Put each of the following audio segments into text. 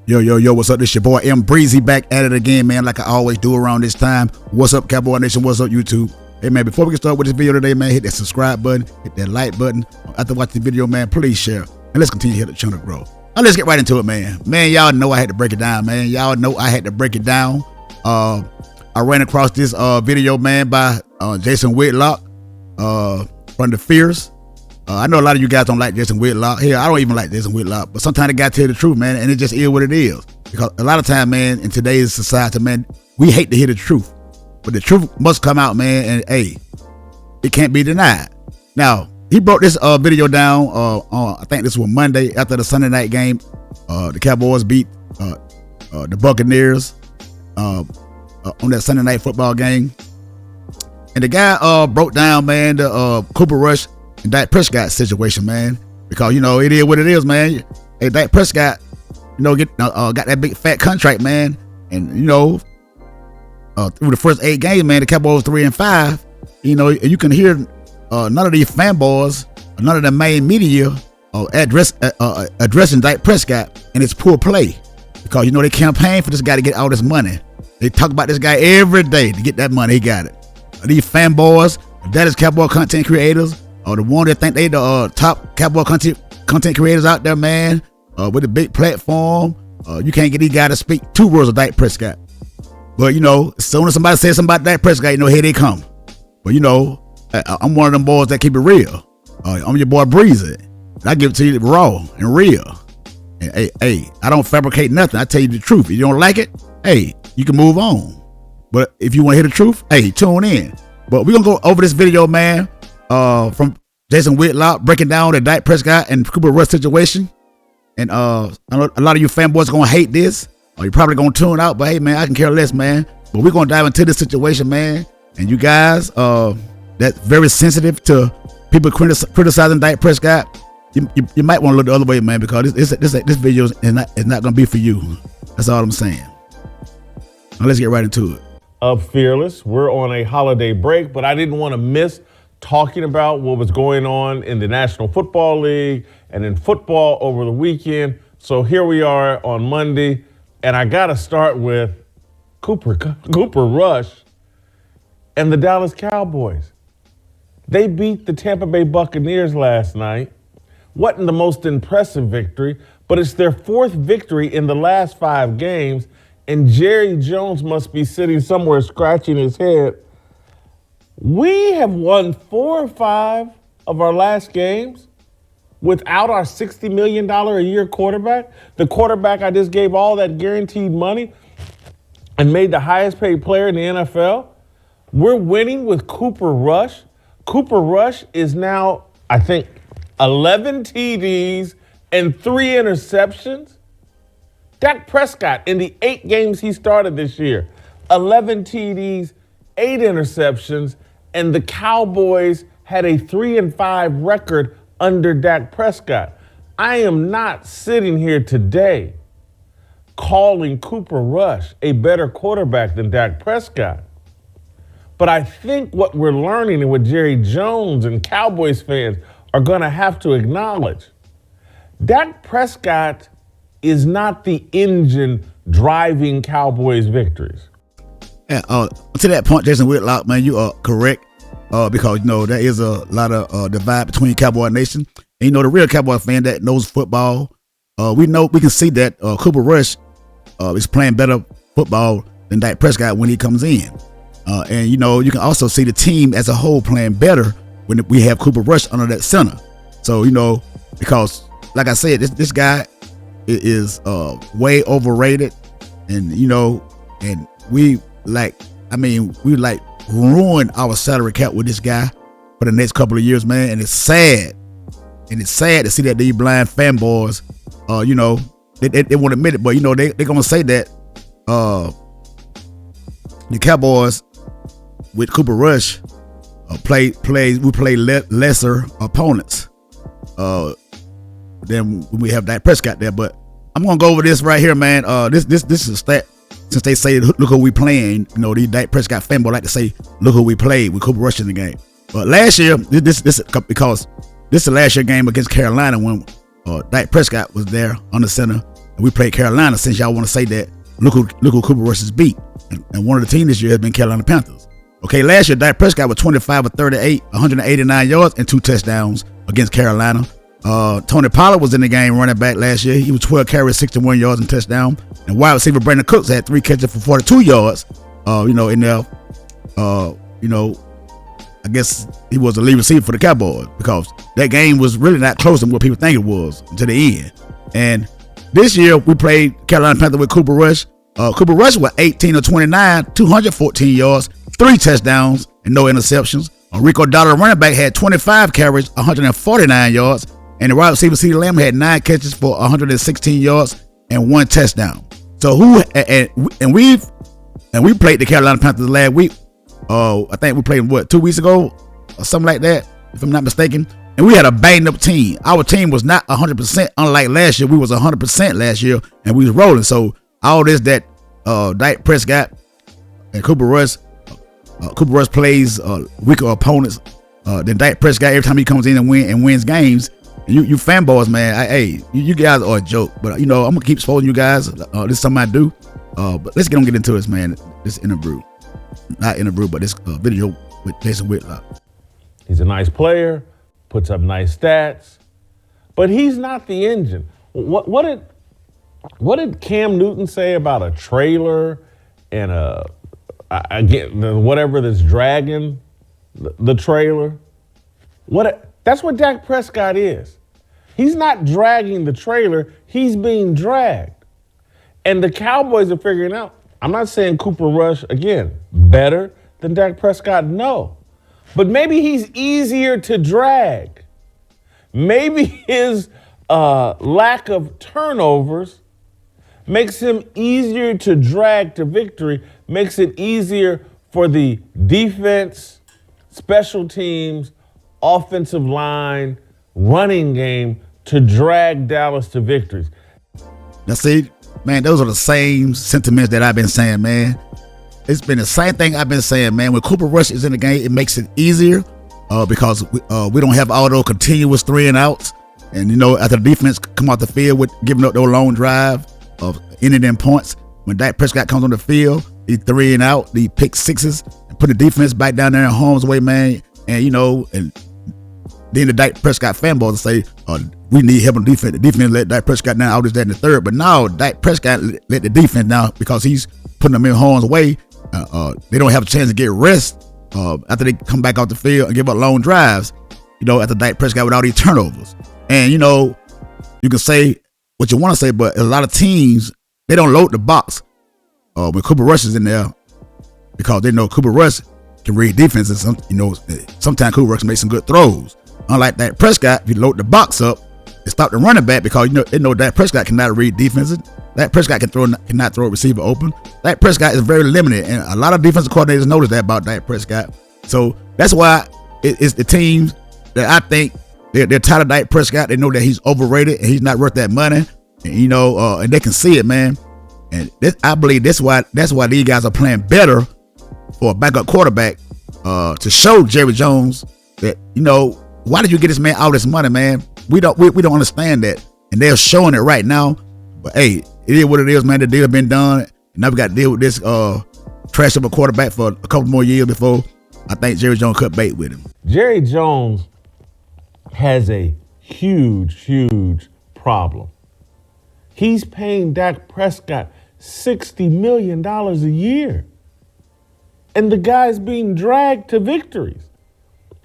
Yo, what's up? This your boy M Breezy back at it again, man, like I always do around this time. What's up, Cowboy Nation? What's up, YouTube? Hey, man, before we get started with this video today, man, hit that subscribe button, hit that like button. After watching the video, man, please share. And let's continue to hit the channel grow. Now, let's get right into it, man. Man, y'all know I had to break it down, man. I ran across this video, man, by Jason Whitlock from the Fierce. I know a lot of you guys don't like Jason Whitlock. Here, I don't even like Jason Whitlock, but sometimes the guy tell the truth, man, and it just is what it is. Because a lot of time, man, in today's society, man, we hate to hear the truth, but the truth must come out, man, and hey, it can't be denied. Now, he broke this video down on, I think this was Monday after the Sunday night game. The Cowboys beat the Buccaneers on that Sunday night football game, and the guy broke down, man, the Cooper Rush and Dak Prescott situation, man, because you know it is what it is, man. Hey, Dak Prescott, you know, got that big fat contract, man, and you know, through the first 8 games, man, the Cowboys 3-5. You know, you can hear none of these fanboys, none of the main media addressing Dak Prescott and his poor play, because you know they campaign for this guy to get all this money. They talk about this guy every day to get that money. He got it. These fanboys, that is Cowboy content creators, or the one that think they the top Cowboy content creators out there, man, with a big platform. You can't get these guys to speak 2 words of Dak Prescott. But you know, as soon as somebody says something about Dak Prescott, you know, here they come. But you know, I'm one of them boys that keep it real. I'm your boy Breezy. I give it to you raw and real. And hey, I don't fabricate nothing. I tell you the truth. If you don't like it, hey, you can move on. But if you want to hear the truth, hey, tune in. But we're gonna go over this video, man, from Jason Whitlock breaking down the Dak Prescott and Cooper Rush situation. And I know a lot of you fanboys are gonna hate this, or you're probably gonna tune out. But hey, man, I can care less, man. But we're gonna dive into this situation, man. And you guys, that's very sensitive to people criticizing Dak Prescott. You might want to look the other way, man, because this video is not gonna be for you. That's all I'm saying. Now let's get right into it. Fearless. We're on a holiday break, but I didn't want to miss talking about what was going on in the National Football League and in football over the weekend. So here we are on Monday, and I got to start with Cooper Rush and the Dallas Cowboys. They beat the Tampa Bay Buccaneers last night. Wasn't the most impressive victory, but it's their 4th victory in the last 5 games. And Jerry Jones must be sitting somewhere scratching his head. We have won 4 or 5 of our last games without our $60 million a year quarterback. The quarterback I just gave all that guaranteed money and made the highest paid player in the NFL. We're winning with Cooper Rush. Cooper Rush is now, I think, 11 TDs and 3 interceptions. Dak Prescott, in the 8 games he started this year, 11 TDs, 8 interceptions, and the Cowboys had a 3-5 record under Dak Prescott. I am not sitting here today calling Cooper Rush a better quarterback than Dak Prescott. But I think what we're learning and what Jerry Jones and Cowboys fans are going to have to acknowledge, Dak Prescott is not the engine driving Cowboys victories. Yeah, to that point, Jason Whitlock, man, you are correct, because you know there is a lot of divide between Cowboy Nation. And you know, the real Cowboy fan that knows football, we can see that Cooper Rush is playing better football than Dak Prescott when he comes in. And you know, you can also see the team as a whole playing better when we have Cooper Rush under that center. So you know, because like I said, this guy is way overrated, and you know, and we ruin our salary cap with this guy for the next couple of years, man. And it's sad to see that these blind fanboys, you know, they won't admit it, but you know, they're gonna say that the Cowboys with Cooper Rush play lesser opponents than when we have Dak Prescott there. But I'm gonna go over this right here, man. This is a stat. Since they say look who we playing, you know, these Dak Prescott fanboys like to say look who we played with Cooper Rush in the game. But last year, this because this is the last year game against Carolina when Dak Prescott was there on the center. And we played Carolina, since y'all want to say that. Look who Cooper Rush has beat. And one of the teams this year has been Carolina Panthers. Okay, last year, Dak Prescott was 25 of 38, 189 yards, and 2 touchdowns against Carolina. Tony Pollard was in the game running back last year. He was 12 carries, 61 yards, and touchdown. And wide receiver Brandon Cooks had 3 catches for 42 yards. In there, I guess he was the lead receiver for the Cowboys, because that game was really not close to what people think it was to the end. And this year, we played Carolina Panthers with Cooper Rush. Cooper Rush was 18 of 29, 214 yards, 3 touchdowns, and no interceptions. Rico Dowdle, running back, had 25 carries, 149 yards. And the wide receiver CeeDee Lamb had 9 catches for 116 yards and 1 touchdown. So we played the Carolina Panthers last week. I think we played 2 weeks ago or something like that, if I'm not mistaken. And we had a banged up team. Our team was not 100%, unlike last year. We was 100% last year, and we was rolling. So all this that Dak Prescott and Cooper Rush plays weaker opponents than Dak Prescott every time he comes in and wins games. You fanboys, man. You guys are a joke. But I'm gonna keep supporting you guys. This is something I do. But let's get into this, man. This interview, not interview, but this video with Jason Whitlock. He's a nice player, puts up nice stats, but he's not the engine. What did Cam Newton say about a trailer and whatever that's dragging the trailer? That's what Dak Prescott is. He's not dragging the trailer, he's being dragged. And the Cowboys are figuring out, I'm not saying Cooper Rush, again, better than Dak Prescott, no. But maybe he's easier to drag. Maybe his lack of turnovers makes him easier to drag to victory, makes it easier for the defense, special teams, offensive line, running game to drag Dallas to victories. Now see, man, those are the same sentiments that I've been saying, man. It's been the same thing I've been saying, man. When Cooper Rush is in the game, it makes it easier because we don't have all those continuous 3 and outs. And, after the defense come out the field with giving up their long drive of ending them points, when Dak Prescott comes on the field, he 3 and out, he pick sixes, and put the defense back down there in harm's way, man. And, and then the Dak Prescott fanboys say, we need help on defense. The defense let Dak Prescott down, all this, that, and the third. But now Dak Prescott let the defense down because he's putting them in harm's way. They don't have a chance to get rest after they come back off the field and give up long drives, after Dak Prescott with all these turnovers. And, you can say what you want to say, but a lot of teams, they don't load the box when Cooper Rush is in there because they know Cooper Rush can read defenses. Sometimes Cooper Rush makes some good throws. Unlike Dak Prescott, if you load the box up and stop the running back because they know Dak Prescott cannot read defenses. Dak Prescott cannot throw a receiver open. Dak Prescott is very limited, and a lot of defensive coordinators notice that about Dak Prescott. So that's why it's the teams that I think they're tired of Dak Prescott. They know that he's overrated and he's not worth that money, and and they can see it, man. And I believe that's why these guys are playing better for a backup quarterback to show Jerry Jones that why did you get this man all this money, man? We don't understand that, and they're showing it right now. But hey, it is what it is, man. The deal been done, and now we got to deal with this trash of a quarterback for a couple more years before I think Jerry Jones cut bait with him. Jerry Jones has a huge problem. He's paying Dak Prescott $60 million a year, and the guy's being dragged to victories.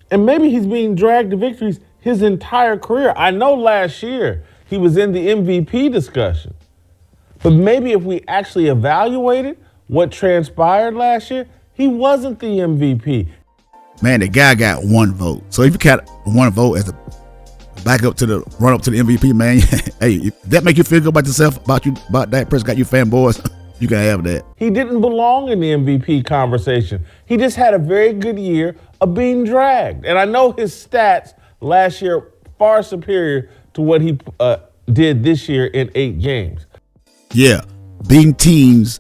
And maybe he's being dragged to victories his entire career. I know last year he was in the MVP discussion. But maybe if we actually evaluated what transpired last year, he wasn't the MVP. Man, the guy got 1 vote. So if you got 1 vote as a backup to the run up to the MVP, man, hey, if that make you feel good about yourself, about Dak Prescott, you fanboys, you can have that. He didn't belong in the MVP conversation. He just had a very good year of being dragged. And I know his stats last year far superior to what he did this year in 8 games. Yeah, beating teams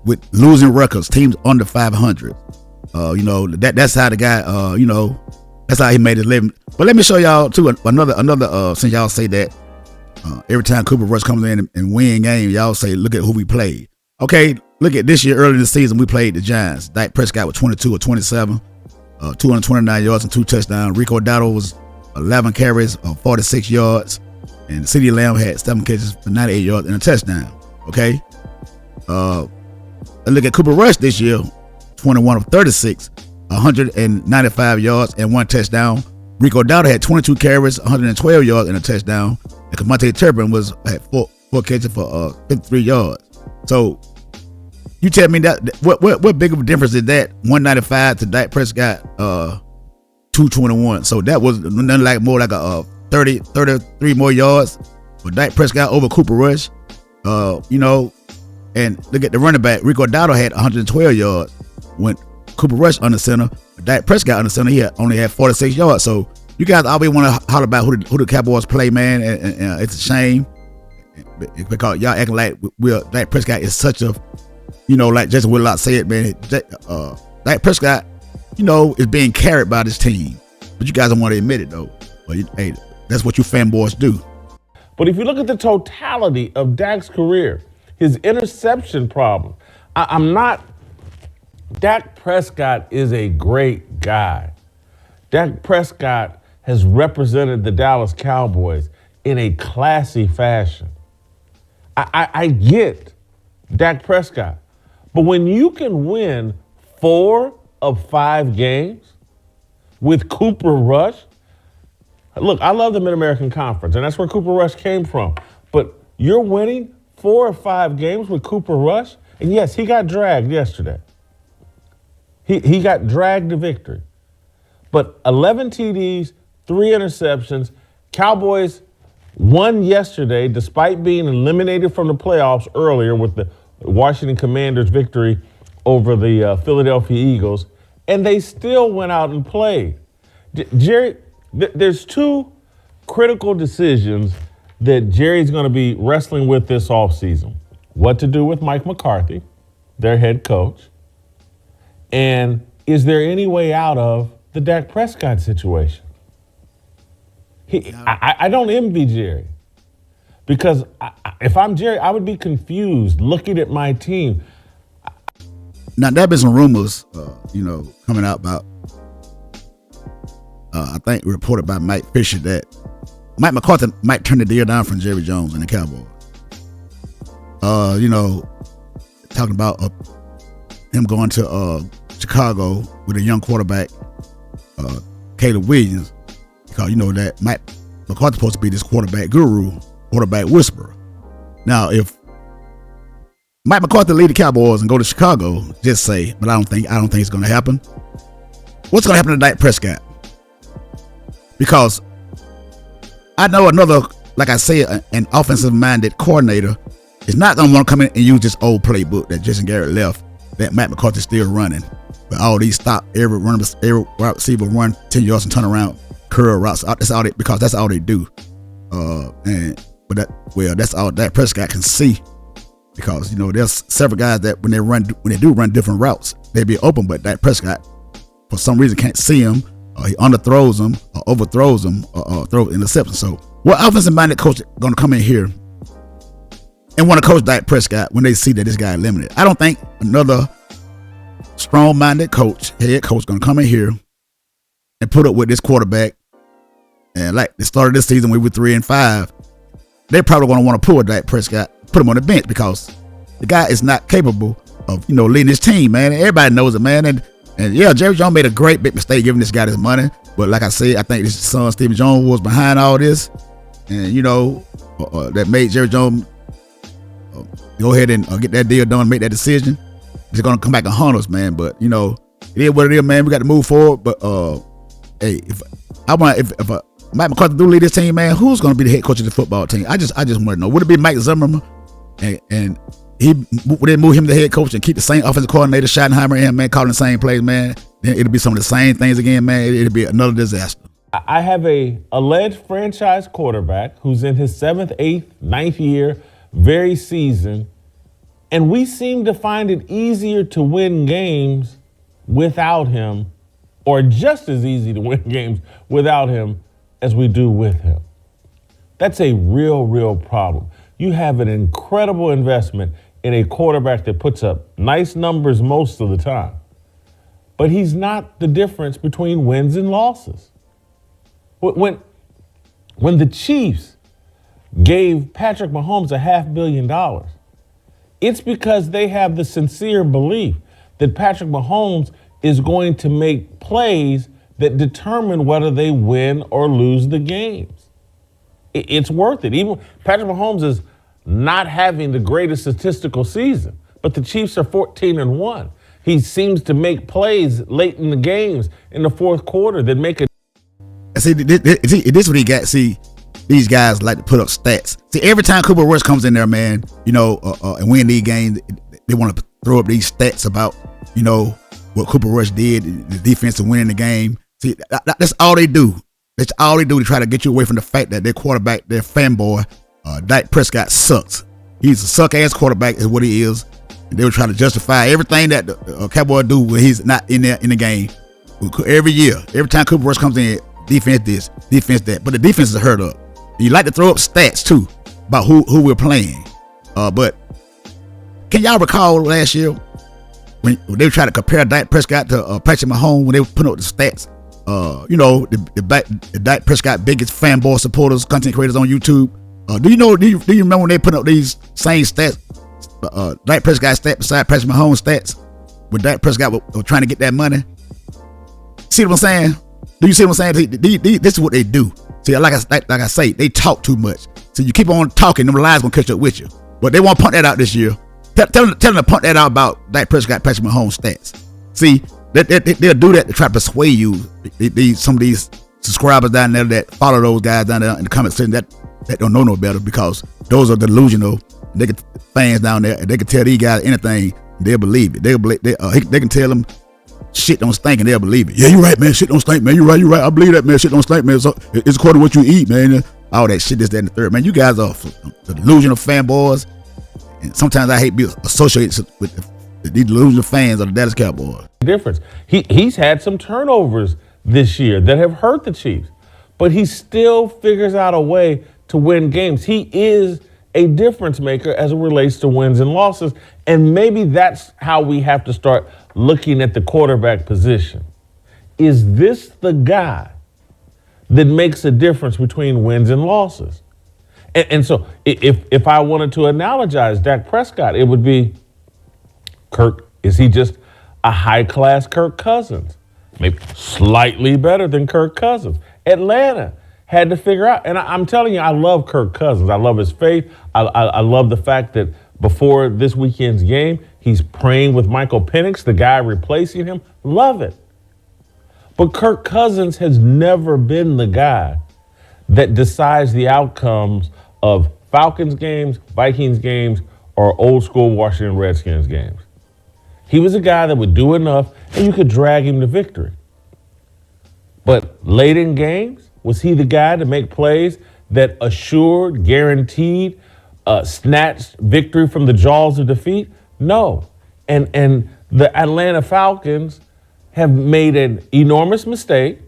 with losing records, teams under 500. That's how the guy, that's how he made his living. But let me show y'all too another since y'all say that, Every time Cooper Rush comes in and win game, y'all say, look at who we played. Okay, look at this year, early in the season, we played the Giants. Dak Prescott was 22 or 27, 229 yards and 2 touchdowns. Rico Dowdle was 11 carries, 46 yards. And CeeDee Lamb had 7 catches for 98 yards and a touchdown. Okay? Look at Cooper Rush this year, 21 of 36, 195 yards and 1 touchdown. Rico Dowdle had 22 carries, 112 yards and a touchdown. And Camonte Turpin had four catches for 53 yards. So you tell me that what big of a difference is that? 195 to Dak Prescott 221. So that was nothing like more like a 33 more yards for Dak Prescott over Cooper Rush. And look at the running back. Rico Dowdle had 112 yards when Cooper Rush under center. Dak Prescott under center, he only had 46 yards. So you guys always want to holler about who the Cowboys play, man. And it's a shame because y'all acting like Dak Prescott is such a, like Jason Whitlock said, man. Dak Prescott, is being carried by this team. But you guys don't want to admit it, though. But hey, that's what you fanboys do. But if you look at the totality of Dak's career, his interception problem, Dak Prescott is a great guy. Dak Prescott has represented the Dallas Cowboys in a classy fashion. I get Dak Prescott. But when you can win 4 of 5 games with Cooper Rush, look, I love the Mid-American Conference, and that's where Cooper Rush came from. But you're winning 4 or 5 games with Cooper Rush, and yes, he got dragged yesterday. He got dragged to victory. But 11 TDs, 3 interceptions. Cowboys won yesterday despite being eliminated from the playoffs earlier with the Washington Commanders' victory over the Philadelphia Eagles, and they still went out and played. Jerry, there's 2 critical decisions that Jerry's going to be wrestling with this offseason. What to do with Mike McCarthy, their head coach, and is there any way out of the Dak Prescott situation? I don't envy Jerry because if I'm Jerry, I would be confused looking at my team. Now, there have been some rumors, coming out about, I think reported by Mike Fisher that Mike McCarthy might turn the deal down from Jerry Jones and the Cowboys. Talking about him going to Chicago with a young quarterback, Caleb Williams, because that Mike McCarthy's supposed to be this quarterback guru, quarterback whisperer. Now, if Mike McCarthy lead the Cowboys and go to Chicago, just say, but I don't think it's going to happen. What's going to happen to Dak Prescott? Because I know another, like I said, an offensive-minded coordinator is not going to want to come in and use this old playbook that Jason Garrett left, that Matt McCarthy's still running. But all these stop, every wide receiver run 10 yards and turn around, curl routes. That's all because that's all they do. That's all Dak Prescott can see. Because there's several guys that when they do run different routes, they be open, but Dak Prescott for some reason can't see them, or he underthrows them, or overthrows them, or throws interceptions. So, what offensive-minded coach going to come in here and want to coach Dak Prescott when they see that this guy is limited? I don't think another strong-minded head coach, going to come in here and put up with this quarterback. And like they started this season, we were 3-5. They're probably going to want to pull Dak Prescott, put him on the bench because the guy is not capable of leading his team, man. Everybody knows it, man. And yeah, Jerry Jones made a great big mistake giving this guy this money. But like I said, I think his son Stephen Jones was behind all this, and that made Jerry Jones go ahead and get that deal done, make that decision. He's gonna come back and haunt us, man. But it is what it is, man. We got to move forward. But hey, if Mike McCarthy do lead this team, man, who's going to be the head coach of the football team? I just want to know. Would it be Mike Zimmerman? And would they move him to head coach and keep the same offensive coordinator, Schottenheimer, and man, calling the same plays, man? Then it'll be some of the same things again, man. It'll be another disaster. I have a alleged franchise quarterback who's in his 7th, 8th, 9th year, very seasoned, and we seem to find it easier to win games without him, or just as easy to win games without him as we do with him. That's a real problem. You have an incredible investment in a quarterback that puts up nice numbers most of the time, but he's not the difference between wins and losses. When the Chiefs gave Patrick Mahomes $500 million, it's because they have the sincere belief that Patrick Mahomes is going to make plays that determine whether they win or lose the games. It's worth it. Even Patrick Mahomes is not having the greatest statistical season, but the Chiefs are 14-1. He seems to make plays late in the games in the fourth quarter that make it. See, this is what he got. See, these guys like to put up stats. See, every time Cooper Rush comes in there, man, and win these games, they want to throw up these stats about, what Cooper Rush did, the defense to winning the game. See, that's all they do. That's all they do to try to get you away from the fact that their quarterback, their fanboy, Dak Prescott sucks. He's a suck-ass quarterback is what he is. And they were trying to justify everything that the Cowboy do when he's not in there in the game. Every year, every time Cooper Rush comes in, defense this, defense that. But the defense is hurt up. And you like to throw up stats, too, about who we're playing. But can y'all recall last year when they were trying to compare Dak Prescott to Patrick Mahomes when they were putting up the stats? The Dak Prescott biggest fanboy supporters, content creators on YouTube. Do you remember when they put up these same stats? Dak Prescott stats beside Patrick Mahomes stats, when Dak Prescott was trying to get that money. See what I'm saying? Do you see what I'm saying? This is what they do. See, like I say, they talk too much. So you keep on talking, them lies gonna catch up with you. But they won't punt that out this year. Tell them to punt that out about Dak Prescott, Patrick Mahomes stats. See, they'll do that to try to persuade you. Some of these subscribers down there that follow those guys down there in the comment section that don't know no better, because those are delusional. They can fans down there, and they can tell these guys anything, and they'll believe it. They can tell them shit don't stink, and they'll believe it. Yeah, you're right, man. Shit don't stink, man. You're right. I believe that, man. Shit don't stink, man. So it's according to what you eat, man. All that shit, this, that, and the third. Man, you guys are delusional fanboys, and sometimes I hate being associated with these delusional fans of the Dallas Cowboys. Difference. He's had some turnovers this year that have hurt the Chiefs, but he still figures out a way to win games. He is a difference maker as it relates to wins and losses, and maybe that's how we have to start looking at the quarterback position. Is this the guy that makes a difference between wins and losses? And so if I wanted to analogize Dak Prescott, it would be Kirk. Is he just a high-class Kirk Cousins? Maybe slightly better than Kirk Cousins. Atlanta had to figure out, and I'm telling you, I love Kirk Cousins. I love his faith. I love the fact that before this weekend's game, he's praying with Michael Penix, the guy replacing him. Love it. But Kirk Cousins has never been the guy that decides the outcomes of Falcons games, Vikings games, or old school Washington Redskins games. He was a guy that would do enough and you could drag him to victory. But late in games, was he the guy to make plays that assured, guaranteed, snatched victory from the jaws of defeat? No. And the Atlanta Falcons have made an enormous mistake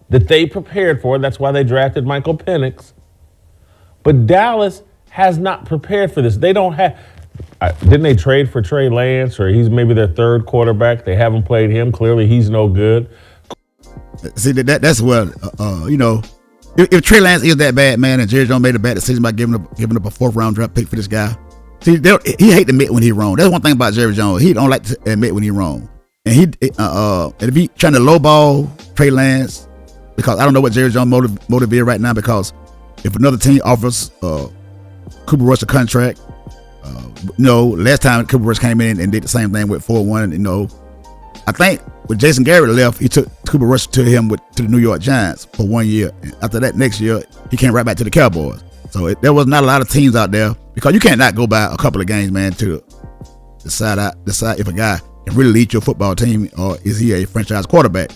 that they prepared for. That's why they drafted Michael Penix. But Dallas has not prepared for this. They don't have. Didn't they trade for Trey Lance, or he's maybe their third quarterback? They haven't played him. Clearly, he's no good. See, that's what if Trey Lance is that bad, man, and Jerry Jones made a bad decision by giving up a fourth-round draft pick for this guy. See, he hate to admit when he's wrong. That's one thing about Jerry Jones. He don't like to admit when he's wrong. And if he trying to lowball Trey Lance, because I don't know what Jerry Jones motivated right now, because if another team offers Cooper Rush a contract, last time Cooper Rush came in and did the same thing with 4-1, I think when Jason Garrett left, he took Cooper Rush to the New York Giants for 1 year. And after that, next year, he came right back to the Cowboys. So there was not a lot of teams out there, because you can't not go by a couple of games, man, to decide if a guy can really lead your football team, or is he a franchise quarterback.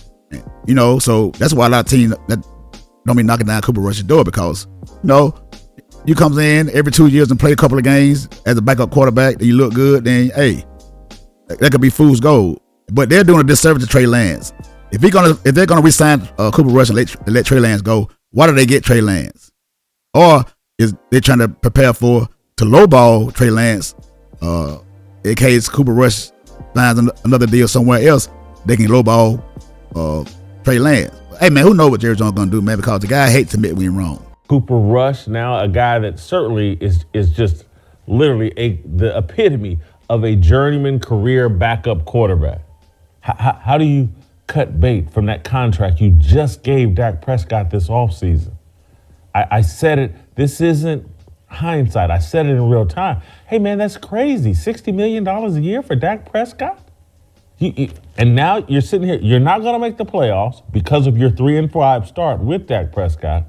So that's why a lot of teams that don't be knocking down Cooper Rush's door, because you comes in every 2 years and play a couple of games as a backup quarterback, and you look good, then hey, that could be fool's gold. But they're doing a disservice to Trey Lance. If they're gonna resign Cooper Rush and let Trey Lance go, why do they get Trey Lance? or is they trying to prepare to lowball Trey Lance, in case Cooper Rush finds another deal somewhere else, they can lowball Trey Lance. Hey man, who knows what Jerry Jones gonna do, man? Because the guy hates to admit when he's wrong. Cooper Rush, now a guy that certainly is just literally the epitome of a journeyman career backup quarterback. How do you cut bait from that contract you just gave Dak Prescott this offseason? I said it. This isn't hindsight. I said it in real time. Hey, man, that's crazy. $60 million a year for Dak Prescott? And now you're sitting here. You're not going to make the playoffs because of your 3-5 start with Dak Prescott.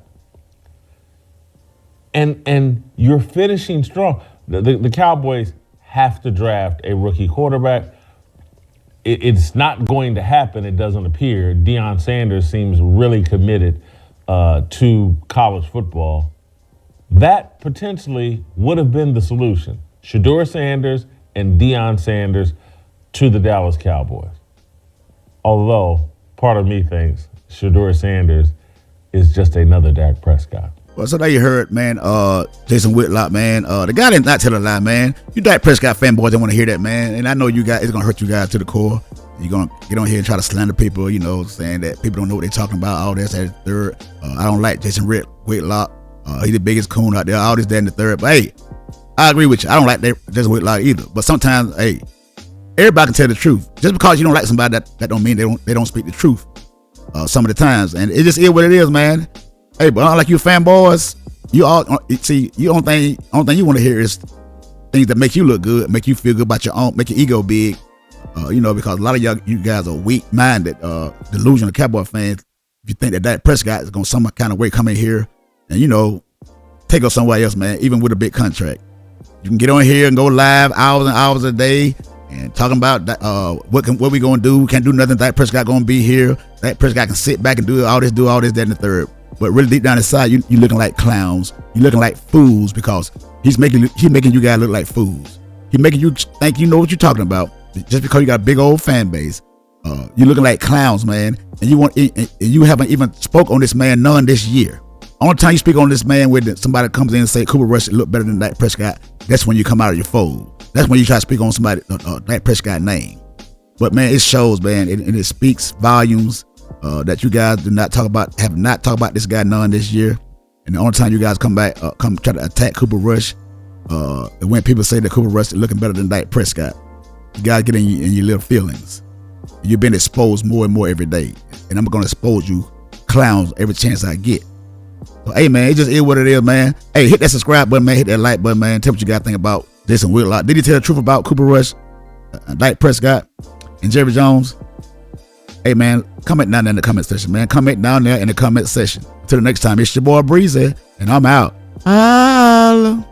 And you're finishing strong. The Cowboys have to draft a rookie quarterback. It's not going to happen, it doesn't appear. Deion Sanders seems really committed to college football. That potentially would have been the solution. Shedeur Sanders and Deion Sanders to the Dallas Cowboys. Although, part of me thinks Shedeur Sanders is just another Dak Prescott. Well, so there you heard, man, Jason Whitlock, man. The guy did not tell a lie, man. You Dak Prescott fanboys don't want to hear that, man. And I know you guys, it's going to hurt you guys to the core. You're going to get on here and try to slander people, saying that people don't know what they're talking about, all this, that, third. I don't like Jason Whitlock. He's the biggest coon out there, all this, that, and the third. But, hey, I agree with you. I don't like Jason Whitlock either. But sometimes, hey, everybody can tell the truth. Just because you don't like somebody, that don't mean they don't speak the truth some of the times. And it just is what it is, man. Hey, but unlike you fanboys, you all see. You only thing you want to hear is things that make you look good, make you feel good about your own, make your ego big. Because a lot of you guys are weak-minded, delusional Cowboy fans. If you think that Dak Prescott is gonna some kind of way come in here and take us somewhere else, man, even with a big contract, you can get on here and go live hours and hours a day and talking about that, what we gonna do. We can't do nothing. Dak Prescott gonna be here. Dak Prescott can sit back and do all this, that, and the third. But really deep down inside, you looking like clowns. You looking like fools because he's making you guys look like fools. He making you think you know what you're talking about just because you got a big old fan base. You looking like clowns, man. And you haven't even spoke on this man none this year. Only time you speak on this man when somebody comes in and say Cooper Rush look better than Dak Prescott, that's when you come out of your fold. That's when you try to speak on somebody Dak Prescott name. But man, it shows, man, and it speaks volumes. That you guys have not talked about this guy none this year, and the only time you guys come try to attack Cooper Rush, and when people say that Cooper Rush is looking better than Dak Prescott, you guys get in your little feelings. You've been exposed more and more every day, and I'm gonna expose you clowns every chance I get. So, hey man, it just is what it is, man. Hey, hit that subscribe button, man. Hit that like button, man. Tell what you guys think about Jason Whitlock. Did he tell the truth about Cooper Rush, Dak Prescott, and Jerry Jones? Hey man, comment down there in the comment section, man. Comment down there in the comment section. Until the next time, it's your boy Breezy, and I'm out. Holla.